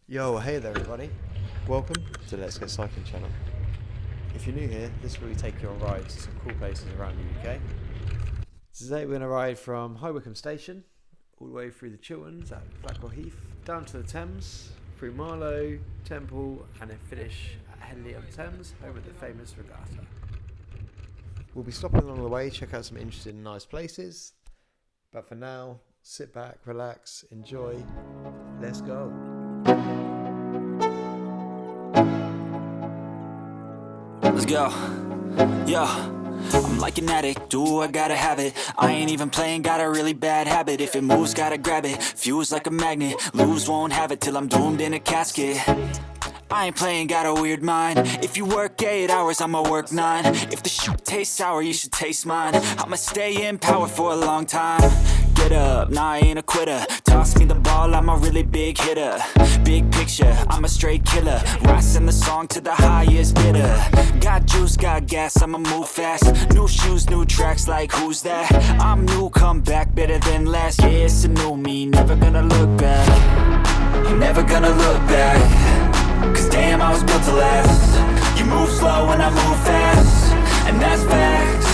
Yo, hey there everybody. Welcome to Let's Get Cycling channel. If you're new here, this is where we take you on rides to some cool places around the UK. Today we're going to ride from High Wycombe station, all the way through the Chilterns at Blackwell Heath, down to the Thames, through Marlow, Temple, and then finish at Henley-On-Thames, home of the famous regatta. We'll be stopping along the way, check out some interesting and nice places. But for now, sit back, relax, enjoy. Let's go. Let's go. Yo, I'm like an addict, ooh, I gotta have it. I ain't even playing, got a really bad habit. If it moves, gotta grab it. Fuse like a magnet, lose, won't have it till I'm doomed in a casket. I ain't playing, got a weird mind. If you work 8 hours, I'ma work 9. If the shoot tastes sour, you should taste mine. I'ma stay in power for a long time. Get up, nah, I ain't a quitter. Toss me the ball, I'm a really big hitter. Big picture, I'm a straight killer. Rising the song to the highest bidder. Got juice, got gas, I'ma move fast. New shoes, new tracks, like who's that? I'm new, come back, better than last. Yeah, it's a new me, never gonna look back. I'm never gonna look back. Cause damn, I was built to last. You move slow and I move fast, and that's facts.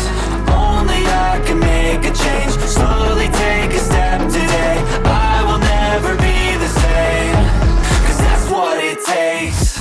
Only I can make a change. Slowly take a step today. I will never be the same. Cause that's what it takes.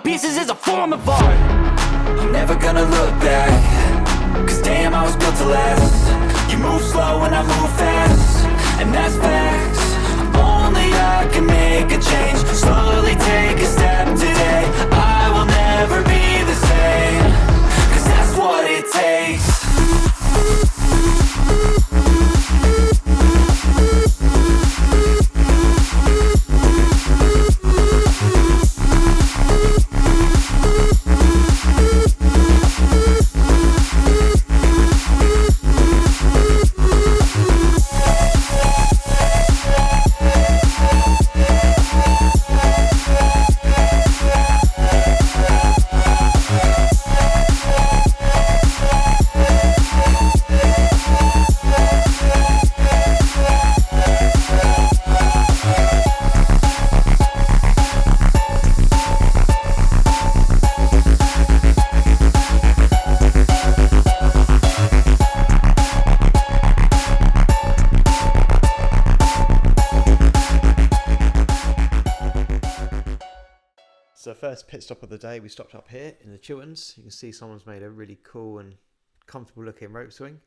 Pieces is a form of art. I'm never gonna look back. Cause damn, I was built to last. You move slow and I move fast, and that's facts. Only I can make a change. Slowly take a step today. I will never be the same. Cause that's what it takes. So first pit stop of the day, we stopped up here in the Chilterns. You can see someone's made a really cool and comfortable looking rope swing.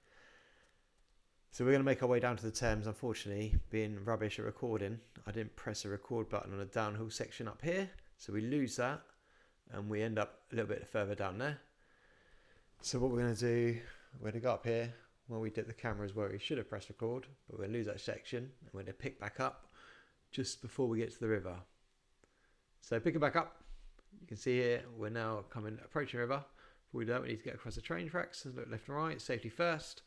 So we're going to make our way down to the Thames. Unfortunately, being rubbish at recording, I didn't press the record button on the downhill section up here. So we lose that and we end up a little bit further down there. So what we're going to do, we're going to go up here. Where we did the cameras where we should have pressed record, but we're going to lose that section and we're going to pick back up just before we get to the river. So picking back up, you can see here we're now approaching the river. Before we do that, we need to get across the train tracks. So look left and right, safety first.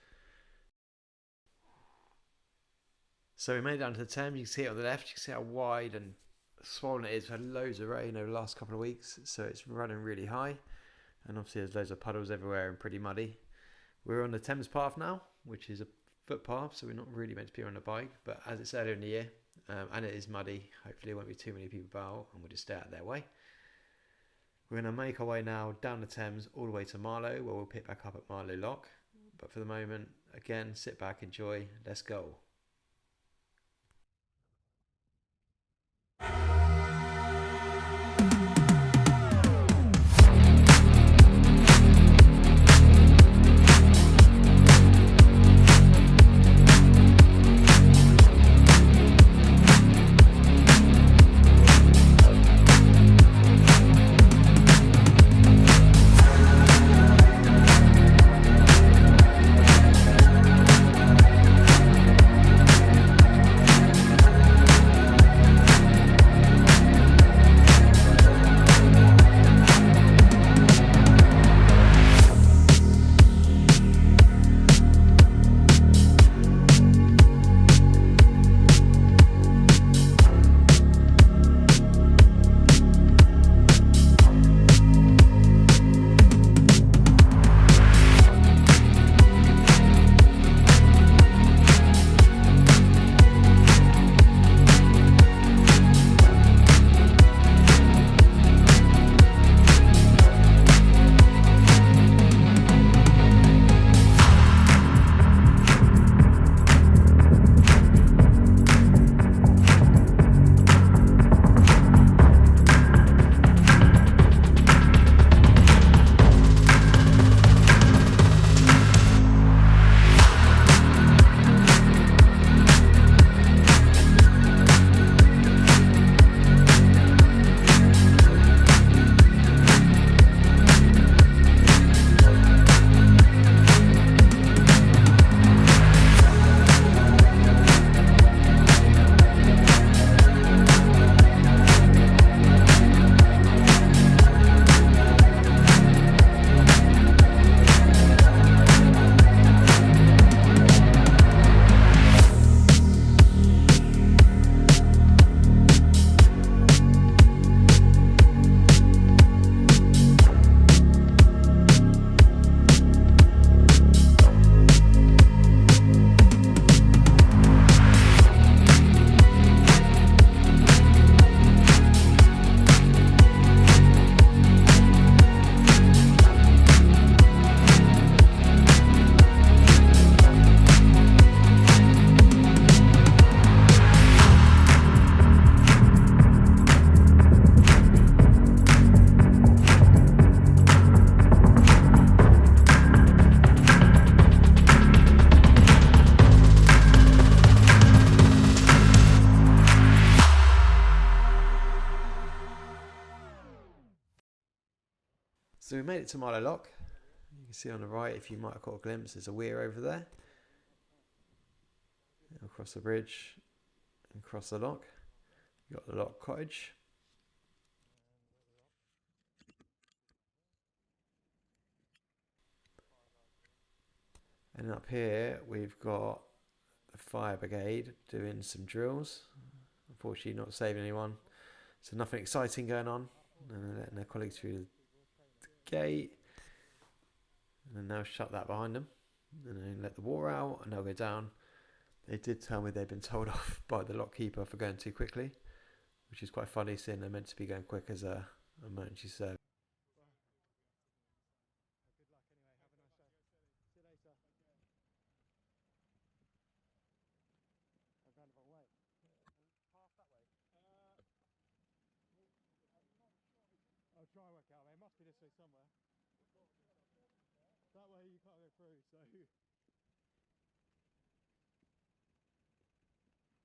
So we made it down to the Thames. You can see it on the left. You can see how wide and swollen it is. We've had loads of rain over the last couple of weeks, so it's running really high. And obviously there's loads of puddles everywhere and pretty muddy. We're on the Thames Path now, which is a footpath, so we're not really meant to be on a bike. But as it's earlier in the year, and it is muddy, hopefully there won't be too many people about and we'll just stay out of their way. We're going to make our way now down the Thames all the way to Marlow, where we'll pick back up at Marlow Lock. But for the moment, again, sit back, enjoy, let's go. So we made it to Marlow Lock. You can see on the right, if you might have caught a glimpse, there's a weir over there. Across the bridge, and across the lock. You've got the Lock Cottage. And up here, we've got the fire brigade doing some drills. Unfortunately, not saving anyone. So nothing exciting going on. And they're letting their colleagues through the gate. And then they'll shut that behind them. And then let the water out and they'll go down. They did tell me they've been told off by the lock keeper for going too quickly, which is quite funny seeing they're meant to be going quick as a emergency service. I'll try and work out. It must be this way somewhere. That way you can't go through, so...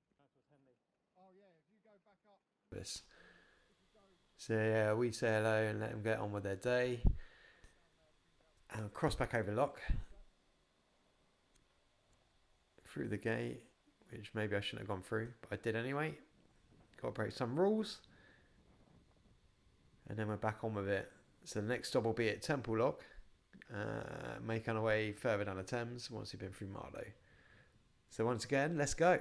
That's what's Henley. Oh yeah, if you go back up... So yeah, we say hello and let them get on with their day. And we'll cross back over lock. Through the gate, which maybe I shouldn't have gone through, but I did anyway. Got to break some rules. And then we're back on with it. So the next stop will be at Temple Lock. Making our way further down the Thames once we've been through Marlow. So once again, let's go.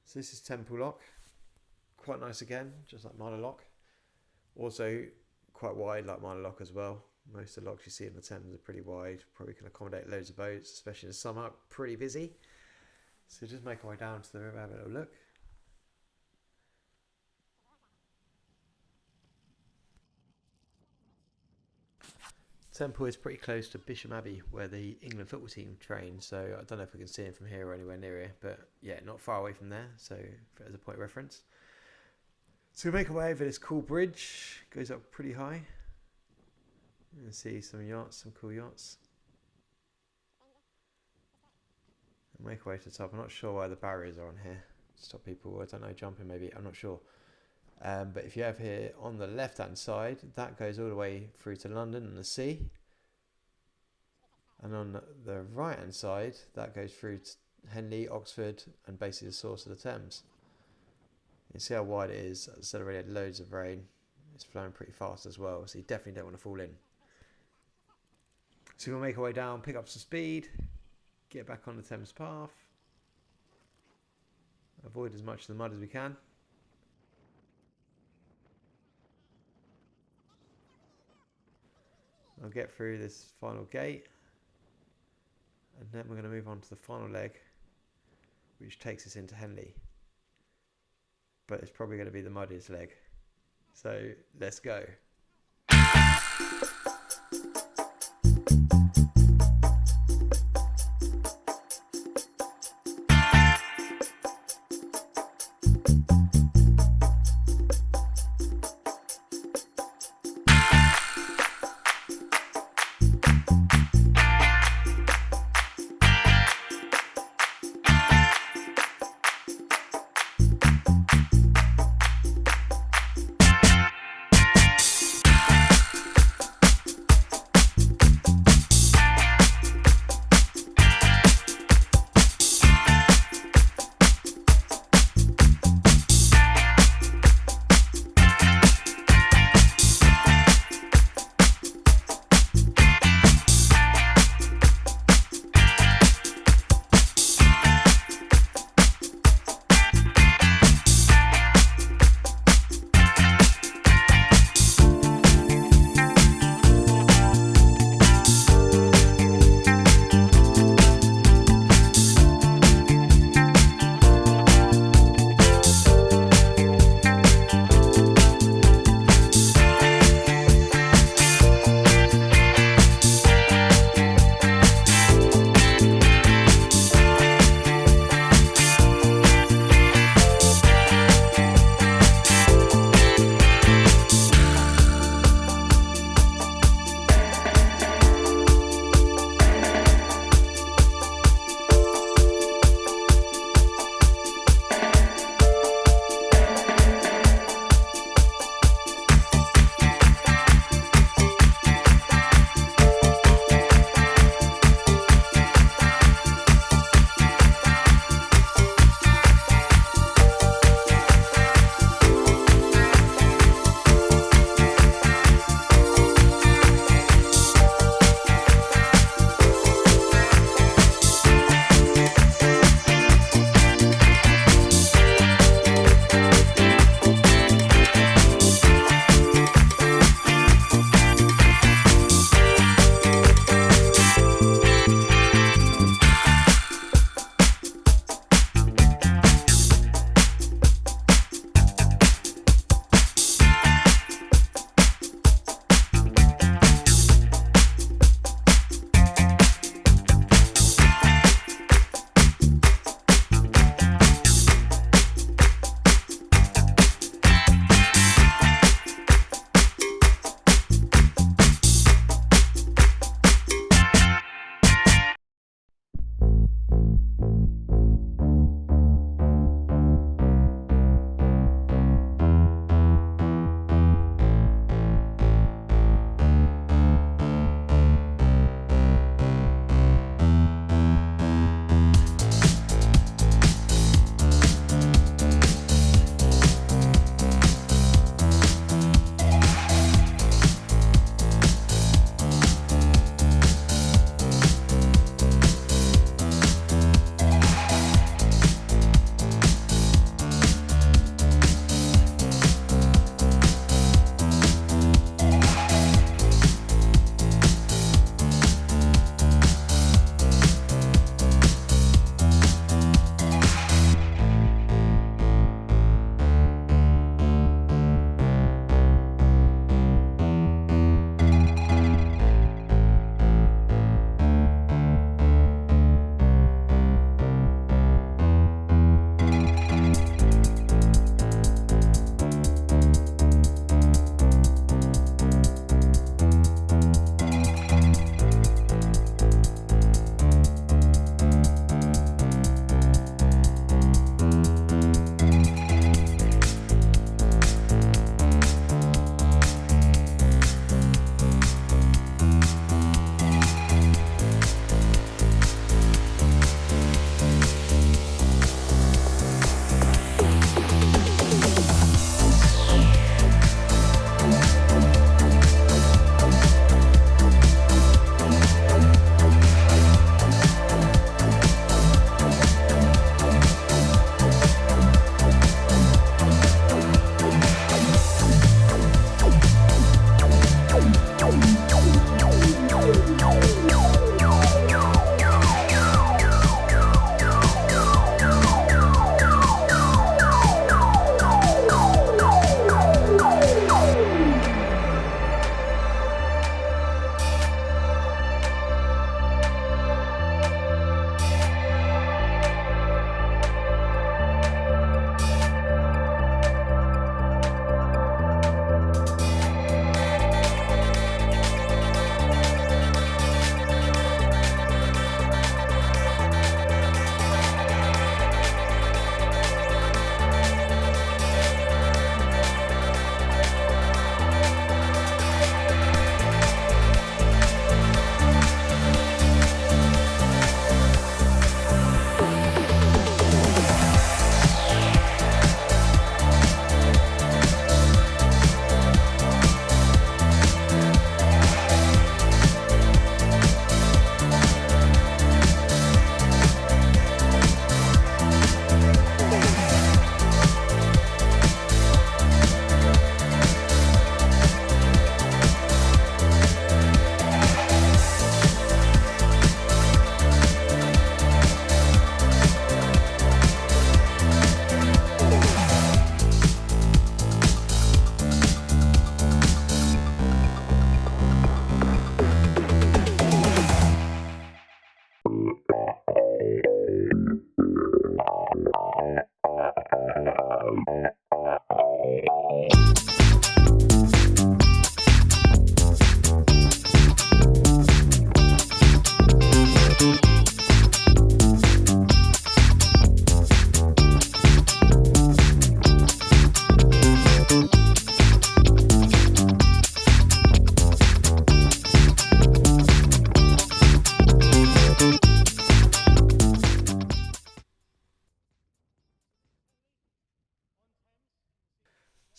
So this is Temple Lock. Quite nice again, just like Marlow Lock. Also quite wide like Marlow Lock as well. Most of the locks you see in the Thames are pretty wide. Probably can accommodate loads of boats, especially in the summer. Pretty busy. So just make our way down to the river, have a little look. Temple is pretty close to Bisham Abbey, where the England football team train. So I don't know if we can see him from here or anywhere near here, but yeah, not far away from there. So as a point of reference. So we make our way over this cool bridge. Goes up pretty high. You can see some yachts, some cool yachts. And make our way to the top. I'm not sure why the barriers are on here. Stop people, I don't know, jumping maybe. I'm not sure. But if you have here on the left hand side, that goes all the way through to London and the sea. And on the right hand side, that goes through to Henley, Oxford, and basically the source of the Thames. You see how wide it is. As I said, already had loads of rain. It's flowing pretty fast as well, so you definitely don't want to fall in. So we'll make our way down, pick up some speed, get back on the Thames Path, avoid as much of the mud as we can. I'll get through this final gate, and then we're going to move on to the final leg, which takes us into Henley. But it's probably going to be the muddiest leg. So let's go.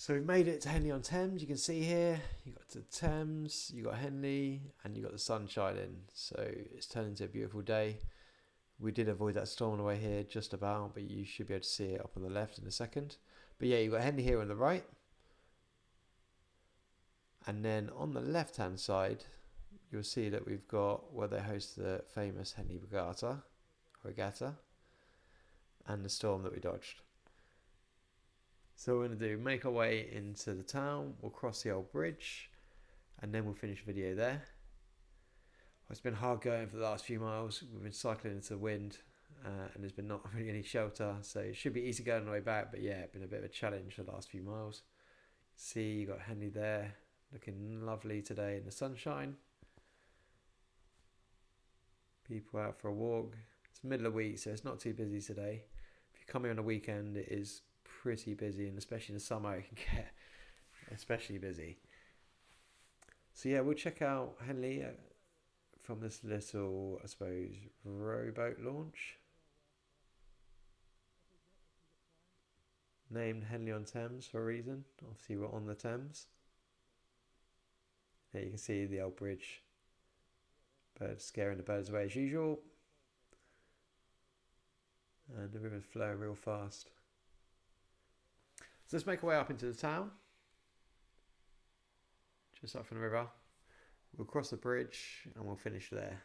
So we've made it to Henley-on-Thames. You can see here, you got the Thames, you got Henley, and you got the sun shining. So it's turned into a beautiful day. We did avoid that storm on the way here, just about, but you should be able to see it up on the left in a second. But yeah, you've got Henley here on the right. And then on the left-hand side, you'll see that we've got where they host the famous Henley Regatta, and the storm that we dodged. So we're going to make our way into the town, we'll cross the old bridge, and then we'll finish the video there. It's been hard going for the last few miles. We've been cycling into the wind, and there's been not really any shelter, so it should be easy going on the way back, but yeah, it's been a bit of a challenge the last few miles. See, you got Henley there, looking lovely today in the sunshine. People out for a walk. It's the middle of the week, so it's not too busy today. If you come here on a weekend, it is pretty busy, and especially in the summer it can get especially busy. So yeah, we'll check out Henley from this little, I suppose, rowboat launch named Henley-on-Thames for a reason. Obviously we're on the Thames. Here you can see the old bridge, birds scaring the birds away as usual, and the river's flowing real fast. So let's make our way up into the town, just up from the river. We'll cross the bridge and we'll finish there.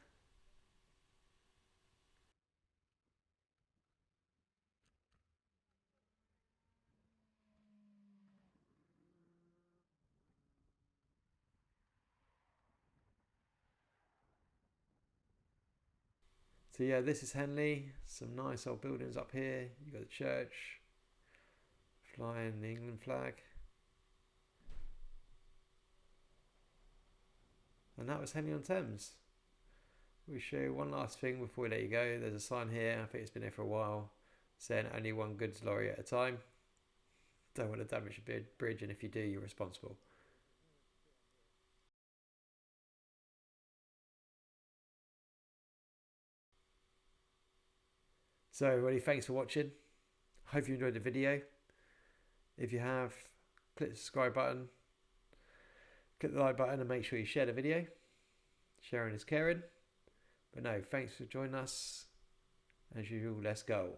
So yeah, this is Henley. Some nice old buildings up here. You've got the church, flying the England flag. And that was Henley-on-Thames. We'll show you one last thing before we let you go. There's a sign here, I think it's been here for a while, saying only one goods lorry at a time. Don't want to damage a bridge, and if you do, you're responsible. So everybody, thanks for watching. Hope you enjoyed the video. If you have, click the subscribe button, click the like button, and make sure you share the video. Sharing is caring. But no, thanks for joining us. As usual, let's go.